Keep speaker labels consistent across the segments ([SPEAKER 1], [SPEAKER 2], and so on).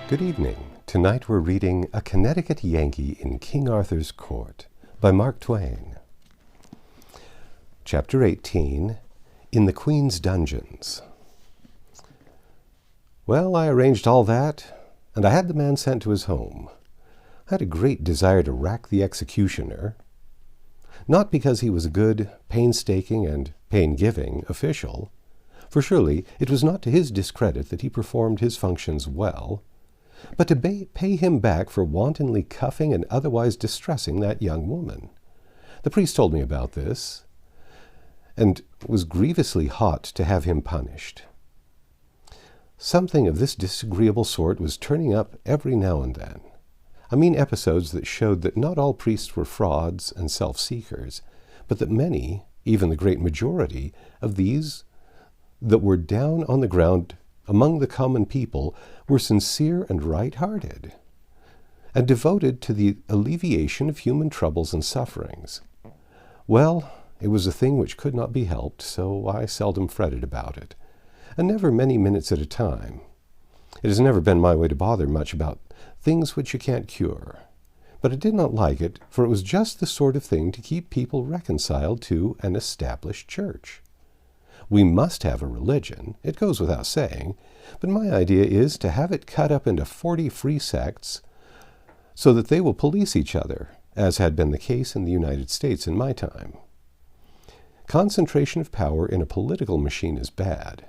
[SPEAKER 1] Good evening. Tonight we're reading A Connecticut Yankee in King Arthur's Court by Mark Twain. Chapter 18, In the Queen's Dungeons. Well, I arranged all that, and I had the man sent to his home. I had a great desire to rack the executioner, not because he was a good, painstaking, and pain-giving official, for surely it was not to his discredit that he performed his functions well, but to pay him back for wantonly cuffing and otherwise distressing that young woman. The priest told me about this, and was grievously hot to have him punished. Something of this disagreeable sort was turning up every now and then. I mean episodes that showed that not all priests were frauds and self-seekers, but that many, even the great majority, of these that were down on the ground among the common people were sincere and right-hearted, and devoted to the alleviation of human troubles and sufferings. Well, it was a thing which could not be helped, so I seldom fretted about it, and never many minutes at a time. It has never been my way to bother much about things which you can't cure, but I did not like it, for it was just the sort of thing to keep people reconciled to an established church. We must have a religion, it goes without saying, but my idea is to have it cut up into 40 free sects so that they will police each other, as had been the case in the United States in my time. Concentration of power in a political machine is bad,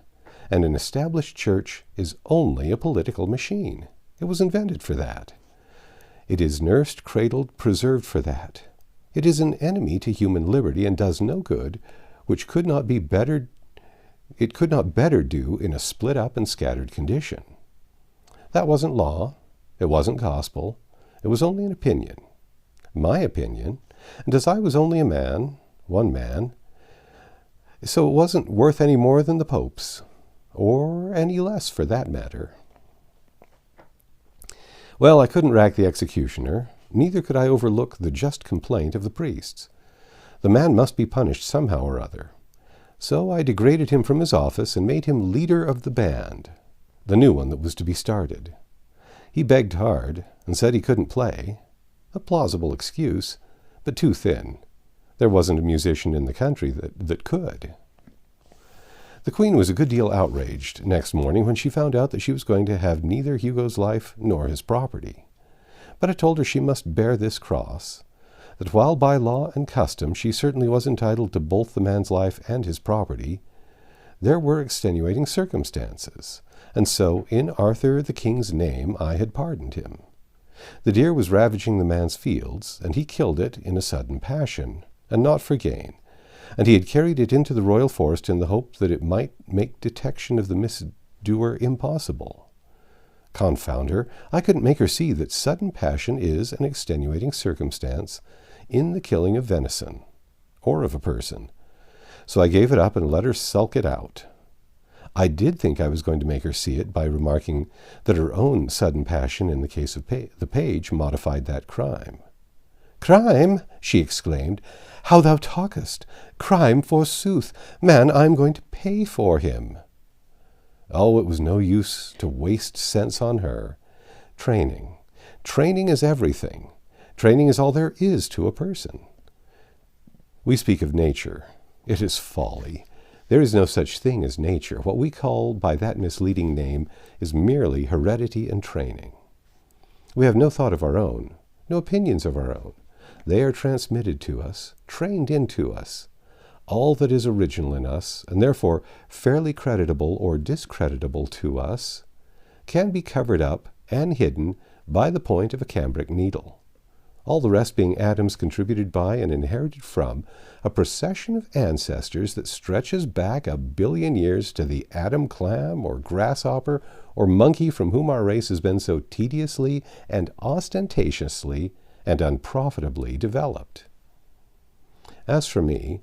[SPEAKER 1] and an established church is only a political machine. It was invented for that. It is nursed, cradled, preserved for that. It is an enemy to human liberty and does no good, which could not better do in a split-up and scattered condition. That wasn't law. It wasn't gospel. It was only an opinion. My opinion. And as I was only a man, one man, so it wasn't worth any more than the Pope's, or any less for that matter. Well, I couldn't rack the executioner, neither could I overlook the just complaint of the priests. The man must be punished somehow or other. So I degraded him from his office and made him leader of the band, the new one that was to be started. He begged hard and said he couldn't play, a plausible excuse, but too thin. There wasn't a musician in the country that could. The Queen was a good deal outraged next morning when she found out that she was going to have neither Hugo's life nor his property. But I told her she must bear this cross, that while by law and custom she certainly was entitled to both the man's life and his property, there were extenuating circumstances, and so in Arthur the King's name I had pardoned him. The deer was ravaging the man's fields, and he killed it in a sudden passion, and not for gain, and he had carried it into the royal forest in the hope that it might make detection of the misdoer impossible. Confound her, I couldn't make her see that sudden passion is an extenuating circumstance in the killing of venison, or of a person. So I gave it up and let her sulk it out. I did think I was going to make her see it by remarking that her own sudden passion in the case of the page modified that crime. "Crime!" she exclaimed. "How thou talkest! Crime, forsooth! Man, I am going to pay for him." Oh, it was no use to waste sense on her. Training. Training is everything. Training is all there is to a person. We speak of nature. It is folly. There is no such thing as nature. What we call by that misleading name is merely heredity and training. We have no thought of our own, no opinions of our own. They are transmitted to us, trained into us. All that is original in us, and therefore fairly creditable or discreditable to us, can be covered up and hidden by the point of a cambric needle. All the rest being atoms contributed by and inherited from a procession of ancestors that stretches back 1 billion years to the atom clam or grasshopper or monkey from whom our race has been so tediously and ostentatiously and unprofitably developed. As for me,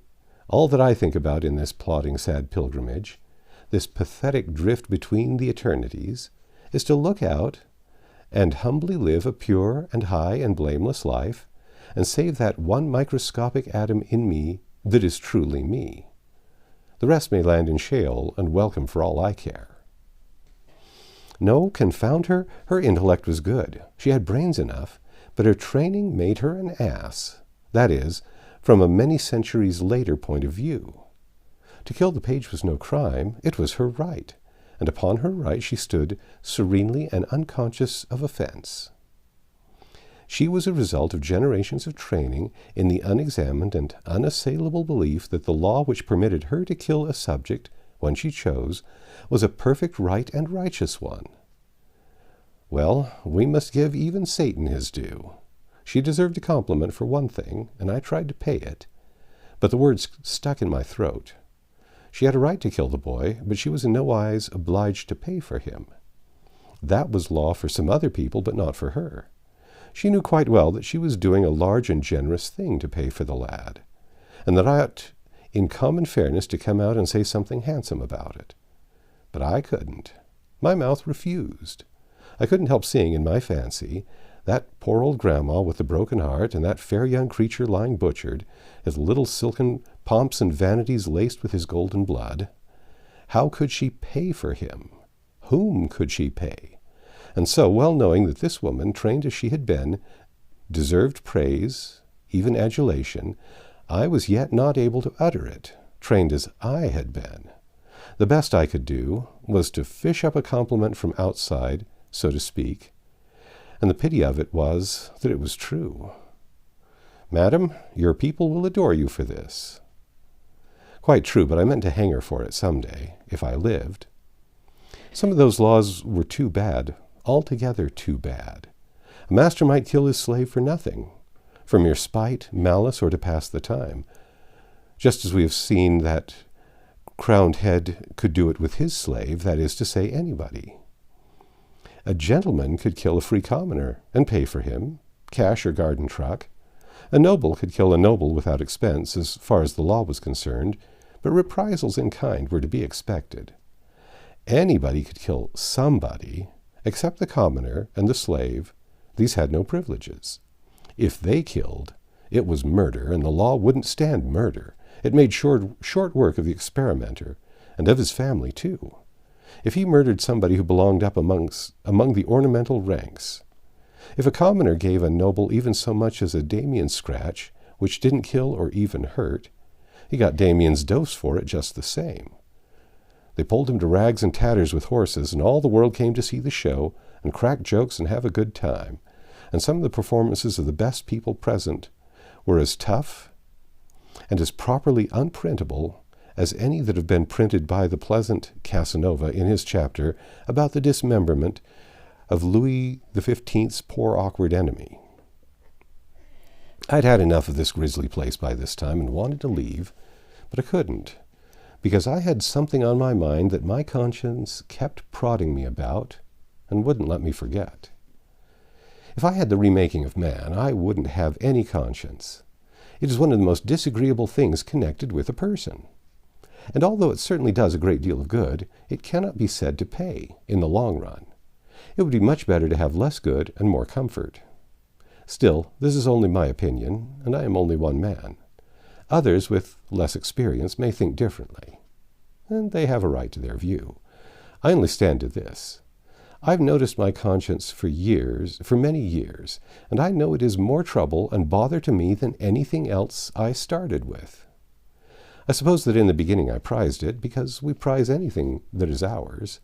[SPEAKER 1] all that I think about in this plodding sad pilgrimage, this pathetic drift between the eternities, is to look out and humbly live a pure and high and blameless life, and save that one microscopic atom in me that is truly me. The rest may land in Sheol and welcome for all I care. No, confound her, her intellect was good. She had brains enough, but her training made her an ass. That is, from a many centuries later point of view. To kill the page was no crime, it was her right, and upon her right she stood serenely and unconscious of offense. She was a result of generations of training in the unexamined and unassailable belief that the law which permitted her to kill a subject when she chose was a perfect right and righteous one. Well, we must give even Satan his due. She deserved a compliment for one thing, and I tried to pay it, but the words stuck in my throat. She had a right to kill the boy, but she was in no wise obliged to pay for him. That was law for some other people, but not for her. She knew quite well that she was doing a large and generous thing to pay for the lad, and that I ought, in common fairness, to come out and say something handsome about it. But I couldn't. My mouth refused. I couldn't help seeing in my fancy that poor old grandma with the broken heart, and that fair young creature lying butchered, his little silken pomps and vanities laced with his golden blood. How could she pay for him? Whom could she pay? And so, well knowing that this woman, trained as she had been, deserved praise, even adulation, I was yet not able to utter it, trained as I had been. The best I could do was to fish up a compliment from outside, so to speak, and the pity of it was that it was true. "Madam, your people will adore you for this." Quite true, but I meant to hang her for it some day, if I lived. Some of those laws were too bad, altogether too bad. A master might kill his slave for nothing, for mere spite, malice, or to pass the time, just as we have seen that crowned head could do it with his slave, that is to say, anybody. A gentleman could kill a free commoner and pay for him, cash or garden truck. A noble could kill a noble without expense, as far as the law was concerned, but reprisals in kind were to be expected. Anybody could kill somebody, except the commoner and the slave. These had no privileges. If they killed, it was murder, and the law wouldn't stand murder. It made short work of the experimenter, and of his family too. If he murdered somebody who belonged up among the ornamental ranks, if a commoner gave a noble even so much as a Damien's scratch, which didn't kill or even hurt, he got Damien's dose for it just the same. They pulled him to rags and tatters with horses, and all the world came to see the show and crack jokes and have a good time. And some of the performances of the best people present were as tough and as properly unprintable as any that have been printed by the pleasant Casanova in his chapter about the dismemberment of Louis XV's poor awkward enemy. I'd had enough of this grisly place by this time and wanted to leave, but I couldn't, because I had something on my mind that my conscience kept prodding me about and wouldn't let me forget. If I had the remaking of man, I wouldn't have any conscience. It is one of the most disagreeable things connected with a person. And although it certainly does a great deal of good, it cannot be said to pay in the long run. It would be much better to have less good and more comfort. Still, this is only my opinion, and I am only one man. Others with less experience may think differently, and they have a right to their view. I only stand to this. I've noticed my conscience for many years, and I know it is more trouble and bother to me than anything else I started with. I suppose that in the beginning I prized it, because we prize anything that is ours.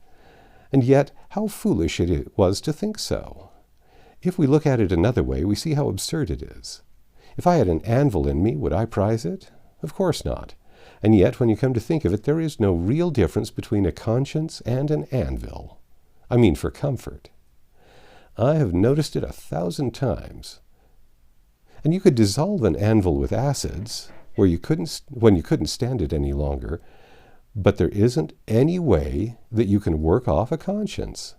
[SPEAKER 1] And yet, how foolish it was to think so. If we look at it another way, we see how absurd it is. If I had an anvil in me, would I prize it? Of course not. And yet, when you come to think of it, there is no real difference between a conscience and an anvil. I mean for comfort. I have noticed it 1,000 times. And you could dissolve an anvil with acids, when you couldn't stand it any longer, but there isn't any way that you can work off a conscience,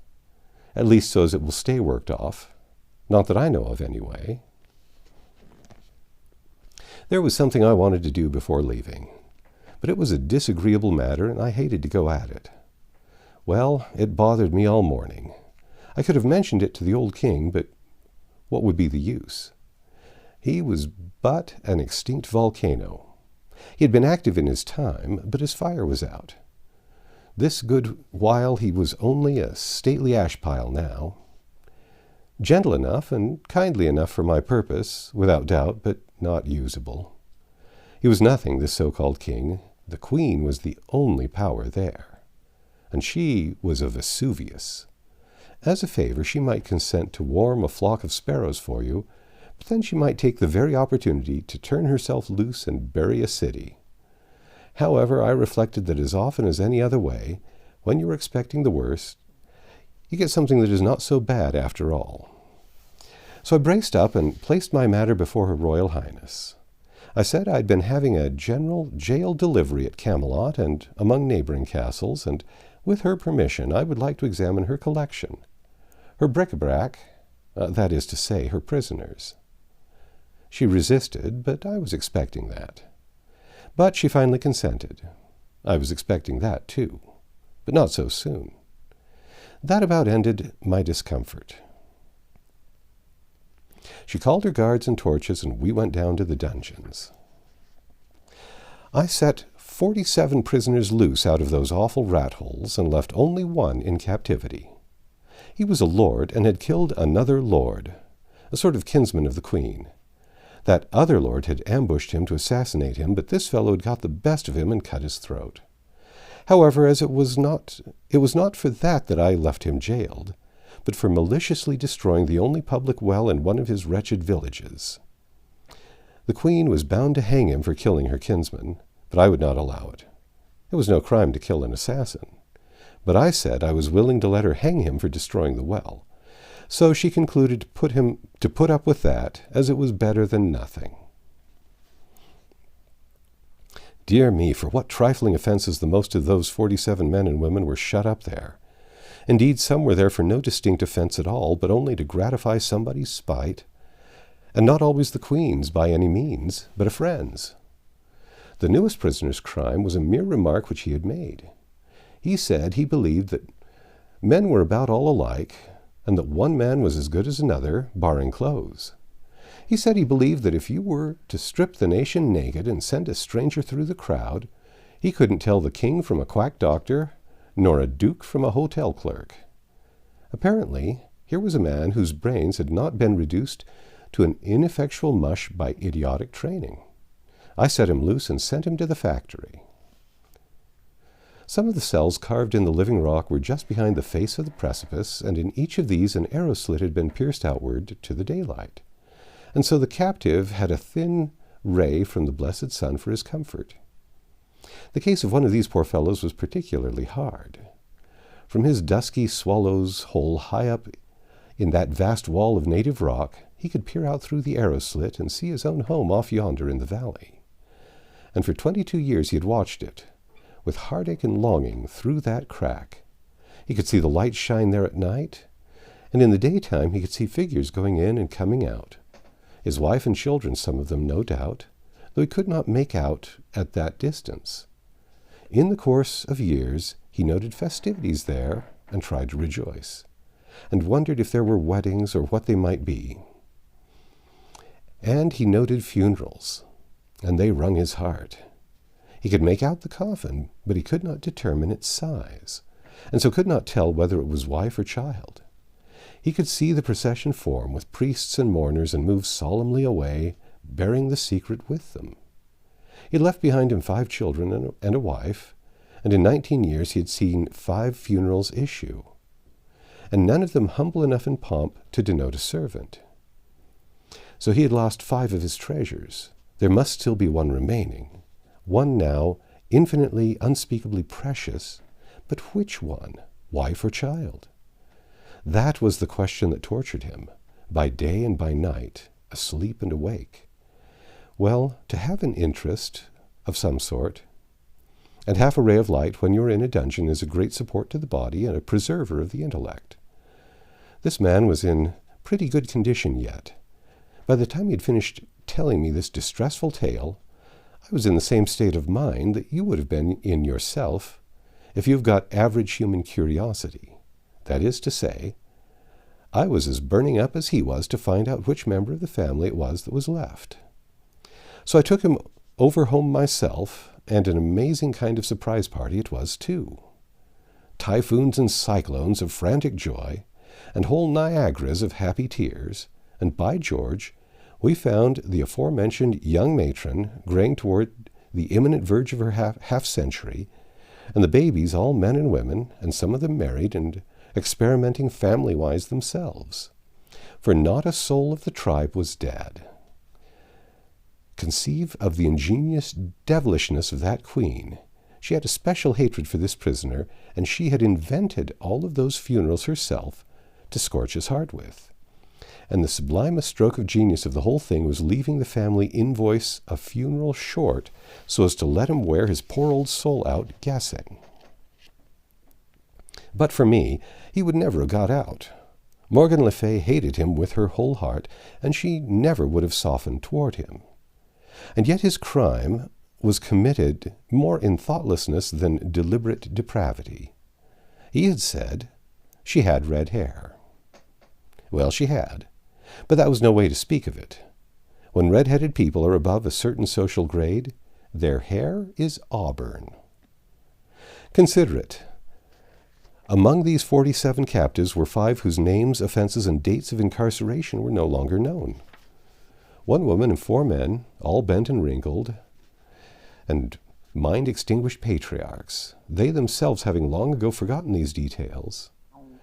[SPEAKER 1] at least so as it will stay worked off, not that I know of anyway. There was something I wanted to do before leaving, but it was a disagreeable matter, and I hated to go at it. Well, it bothered me all morning. I could have mentioned it to the old king, but what would be the use? He was but an extinct volcano. He had been active in his time, but his fire was out. This good while he was only a stately ash pile now. Gentle enough and kindly enough for my purpose, without doubt, but not usable. He was nothing, this so-called king. The queen was the only power there, and she was a Vesuvius. As a favor, she might consent to warm a flock of sparrows for you, but then she might take the very opportunity to turn herself loose and bury a city. However, I reflected that as often as any other way, when you are expecting the worst, you get something that is not so bad after all. So I braced up and placed my matter before Her Royal Highness. I said I'd been having a general jail delivery at Camelot and among neighboring castles, and with her permission I would like to examine her collection, her bric-a-brac, that is to say, her prisoners. She resisted, but I was expecting that. But she finally consented. I was expecting that too, but not so soon. That about ended my discomfort. She called her guards and torches, and we went down to the dungeons. I set 47 prisoners loose out of those awful rat holes, and left only one in captivity. He was a lord, and had killed another lord, a sort of kinsman of the queen. That other lord had ambushed him to assassinate him, but this fellow had got the best of him and cut his throat. However, as it was not for that I left him jailed, but for maliciously destroying the only public well in one of his wretched villages. The queen was bound to hang him for killing her kinsman, but I would not allow it. It was no crime to kill an assassin, but I said I was willing to let her hang him for destroying the well. So she concluded to put up with that, as it was better than nothing. Dear me, for what trifling offenses the most of those 47 men and women were shut up there. Indeed, some were there for no distinct offense at all, but only to gratify somebody's spite, and not always the queen's by any means, but a friend's. The newest prisoner's crime was a mere remark which he had made. He said he believed that men were about all alike, and that one man was as good as another, barring clothes. He said he believed that if you were to strip the nation naked and send a stranger through the crowd, he couldn't tell the king from a quack doctor, nor a duke from a hotel clerk. Apparently, here was a man whose brains had not been reduced to an ineffectual mush by idiotic training. I set him loose and sent him to the factory. Some of the cells carved in the living rock were just behind the face of the precipice, and in each of these an arrow slit had been pierced outward to the daylight. And so the captive had a thin ray from the blessed sun for his comfort. The case of one of these poor fellows was particularly hard. From his dusky swallow's hole high up in that vast wall of native rock, he could peer out through the arrow slit and see his own home off yonder in the valley. And for 22 years he had watched it, with heartache and longing, through that crack. He could see the light shine there at night, and in the daytime he could see figures going in and coming out. His wife and children, some of them, no doubt, though he could not make out at that distance. In the course of years, he noted festivities there and tried to rejoice, and wondered if there were weddings or what they might be. And he noted funerals, and they wrung his heart. He could make out the coffin, but he could not determine its size, and so could not tell whether it was wife or child. He could see the procession form with priests and mourners and move solemnly away, bearing the secret with them. He had left behind him 5 children and a wife, and in 19 years he had seen 5 funerals issue, and none of them humble enough in pomp to denote a servant. So he had lost 5 of his treasures. There must still be one remaining, one now infinitely, unspeakably precious, but which one, wife or child? That was the question that tortured him, by day and by night, asleep and awake. Well, to have an interest of some sort, and half a ray of light when you are in a dungeon, is a great support to the body and a preserver of the intellect. This man was in pretty good condition yet. By the time he had finished telling me this distressful tale, I was in the same state of mind that you would have been in yourself if you've got average human curiosity. That is to say, I was as burning up as he was to find out which member of the family it was that was left. So I took him over home myself, and an amazing kind of surprise party it was, too. typhoons and cyclones of frantic joy, and whole Niagaras of happy tears, and by George, we found the aforementioned young matron graying toward the imminent verge of her half-century, and the babies all men and women, and some of them married and experimenting family-wise themselves. For not a soul of the tribe was dead. Conceive of the ingenious devilishness of that queen. She had a special hatred for this prisoner, and she had invented all of those funerals herself to scorch his heart with. And the sublimest stroke of genius of the whole thing was leaving the family invoice a funeral short so as to let him wear his poor old soul out guessing. But for me, he would never have got out. Morgan Le Fay hated him with her whole heart, and she never would have softened toward him. And yet his crime was committed more in thoughtlessness than deliberate depravity. He had said she had red hair. Well, she had, but that was no way to speak of it. When red-headed people are above a certain social grade, their hair is auburn. Consider it. Among these 47 captives were 5 whose names, offenses, and dates of incarceration were no longer known. 1 woman and 4 men, all bent and wrinkled, and mind-extinguished patriarchs, they themselves having long ago forgotten these details.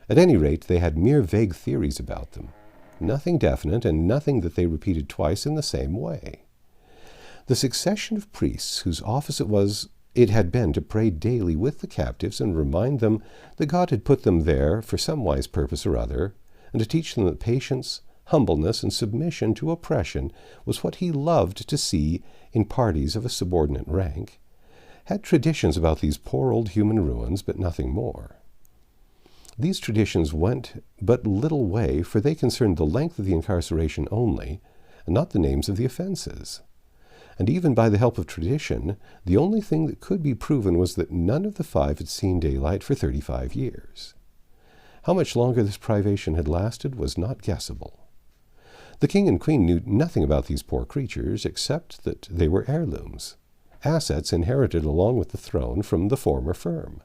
[SPEAKER 1] At any rate, they had mere vague theories about them, nothing definite and nothing that they repeated twice in the same way. The succession of priests whose office it had been to pray daily with the captives and remind them that God had put them there for some wise purpose or other, and to teach them that patience, humbleness, and submission to oppression was what he loved to see in parties of a subordinate rank, had traditions about these poor old human ruins, but nothing more. These traditions went but little way, for they concerned the length of the incarceration only, and not the names of the offenses. And even by the help of tradition, the only thing that could be proven was that none of the 5 had seen daylight for 35 years. How much longer this privation had lasted was not guessable. The king and queen knew nothing about these poor creatures, except that they were heirlooms, assets inherited along with the throne from the former firm.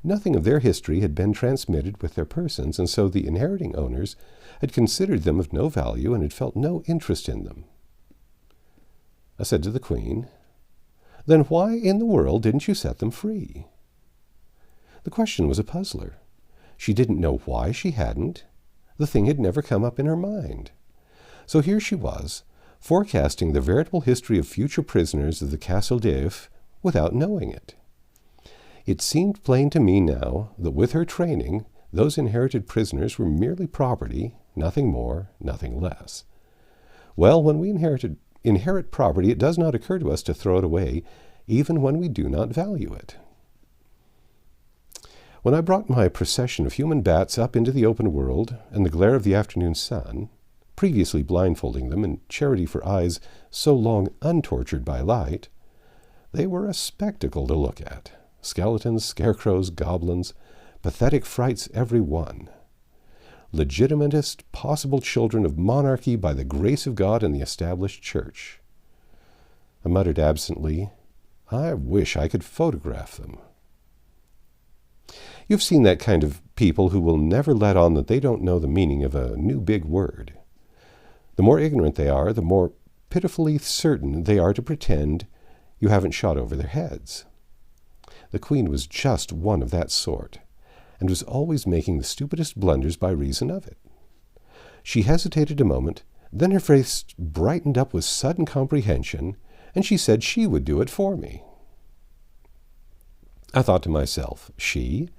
[SPEAKER 1] Nothing of their history had been transmitted with their persons, and so the inheriting owners had considered them of no value and had felt no interest in them. I said to the queen, "Then why in the world didn't you set them free?" The question was a puzzler. She didn't know why she hadn't. The thing had never come up in her mind. So here she was, forecasting the veritable history of future prisoners of the Castle d'If without knowing it. It seemed plain to me now that with her training, those inherited prisoners were merely property, nothing more, nothing less. Well, when we inherit property, it does not occur to us to throw it away, even when we do not value it. When I brought my procession of human bats up into the open world and the glare of the afternoon sun, previously blindfolding them in charity for eyes so long untortured by light, they were a spectacle to look at. Skeletons, scarecrows, goblins, pathetic frights every one. Legitimatest possible children of monarchy by the grace of God and the established church. I muttered absently, I wish I could photograph them. You've seen that kind of people who will never let on that they don't know the meaning of a new big word. The more ignorant they are, the more pitifully certain they are to pretend you haven't shot over their heads. The queen was just one of that sort, and was always making the stupidest blunders by reason of it. She hesitated a moment, then her face brightened up with sudden comprehension, and she said she would do it for me. I thought to myself, she?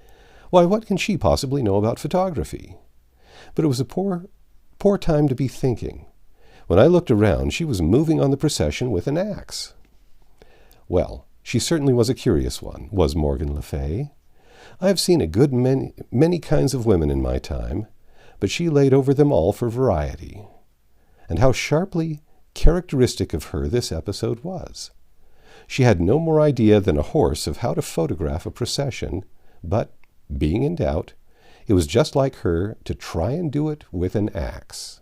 [SPEAKER 1] Why, what can she possibly know about photography? But it was a poor time to be thinking. When I looked around, she was moving on the procession with an axe. Well, she certainly was a curious one, was Morgan Le Fay. I have seen a good many kinds of women in my time, but she laid over them all for variety. And how sharply characteristic of her this episode was. She had no more idea than a horse of how to photograph a procession, but, being in doubt, it was just like her to try and do it with an axe.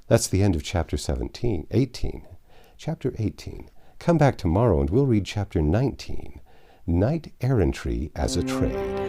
[SPEAKER 1] That's the end of chapter 18. Chapter 18. Come back tomorrow and we'll read chapter 19. knight-errantry as a trade.